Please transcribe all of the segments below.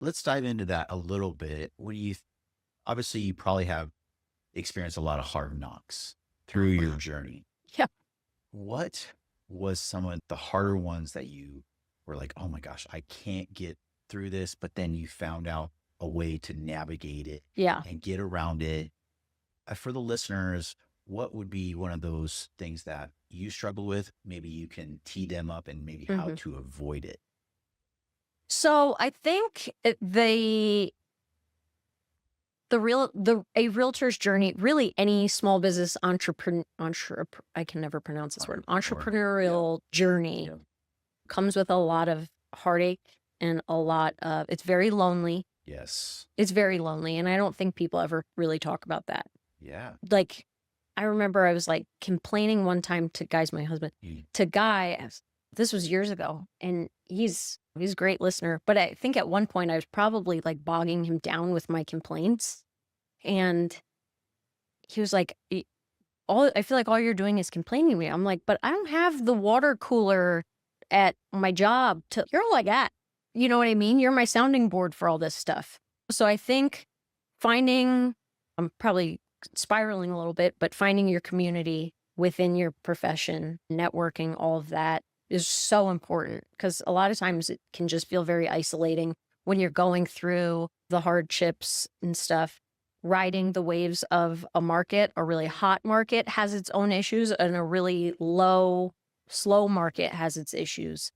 let's dive into that a little bit. What do you, obviously you probably have experienced a lot of hard knocks through your journey. Yeah. What was some of the harder ones that you were like, oh my gosh, I can't get through this, but then you found out a way to navigate it Yeah. and get around it? For the listeners, what would be one of those things that you struggle with? Maybe you can tee them up and maybe how hmm to avoid it. So I think a realtor's journey, really any small business I can never pronounce this word, Entrepreneur. Yeah. entrepreneurial journey Yeah. comes with a lot of heartache and it's very lonely. Yes. It's very lonely. And I don't think people ever really talk about that. Yeah. Like, I remember I was like complaining one time to my husband, Mm. to this was years ago, and he's a great listener. But I think at one point I was probably like bogging him down with my complaints. And he was like, I feel like all you're doing is complaining to me. I'm like, but I don't have the water cooler at my job you're all I got. You know what I mean? You're my sounding board for all this stuff. So I think I'm probably spiraling a little bit, but finding your community within your profession, networking, all of that is so important, because a lot of times it can just feel very isolating when you're going through the hardships and stuff. Riding the waves of a market, a really hot market has its own issues, and a really slow market has its issues,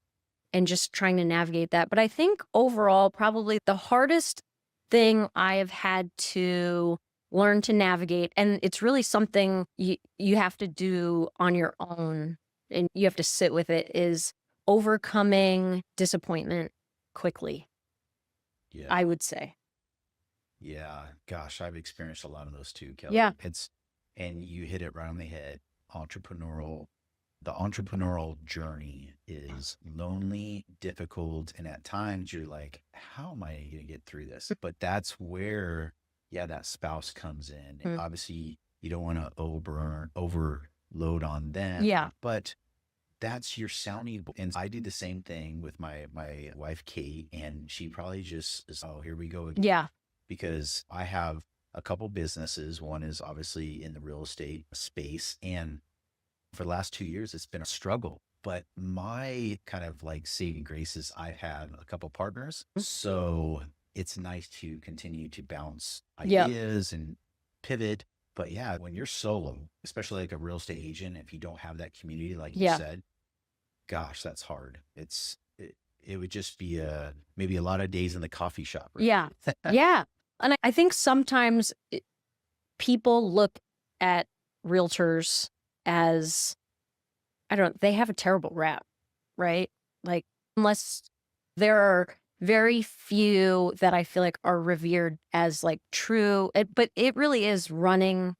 and just trying to navigate that. But I think overall, probably the hardest thing I have had to learn to navigate, and it's really something you have to do on your own and you have to sit with it, is overcoming disappointment quickly, Yeah. I would say. Yeah. Gosh, I've experienced a lot of those too, Kelly. Yeah. And you hit it right on the head. The entrepreneurial journey is lonely, difficult, and at times you're like, how am I going to get through this? But that's where, yeah, that spouse comes in. And Mm. obviously, you don't want to overload on them. Yeah. But that's your sounding board. And I do the same thing with my wife, Kate, and she probably just is, oh, here we go again. Yeah. Because I have a couple businesses. One is obviously in the real estate space. And for the last 2 years, it's been a struggle. But my kind of like saving grace is I've had a couple partners. So it's nice to continue to bounce Yep. ideas and pivot. But yeah, when you're solo, especially like a real estate agent, if you don't have that community, like you Yeah. said, gosh, that's hard. It would just be maybe a lot of days in the coffee shop. Right? Yeah. Yeah. And I think sometimes people look at realtors as, they have a terrible rap, right? Like, unless there are very few that I feel like are revered as like true, but it really is running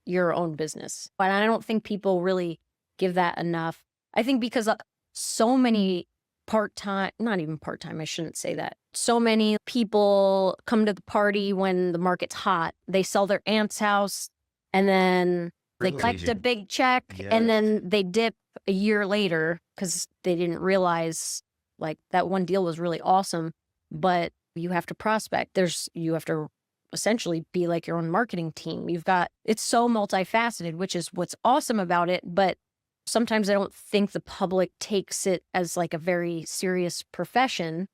your own business. But I don't think people really give that enough. I think because so many not even part-time, I shouldn't say that. So many people come to the party when the market's hot. They sell their aunt's house and then they Real collect a agent. big check, Yeah. and then they dip a year later because they didn't realize like that one deal was really awesome. But you have to prospect. You have to essentially be like your own marketing team. It's so multifaceted, which is what's awesome about it. But sometimes I don't think the public takes it as like a very serious profession.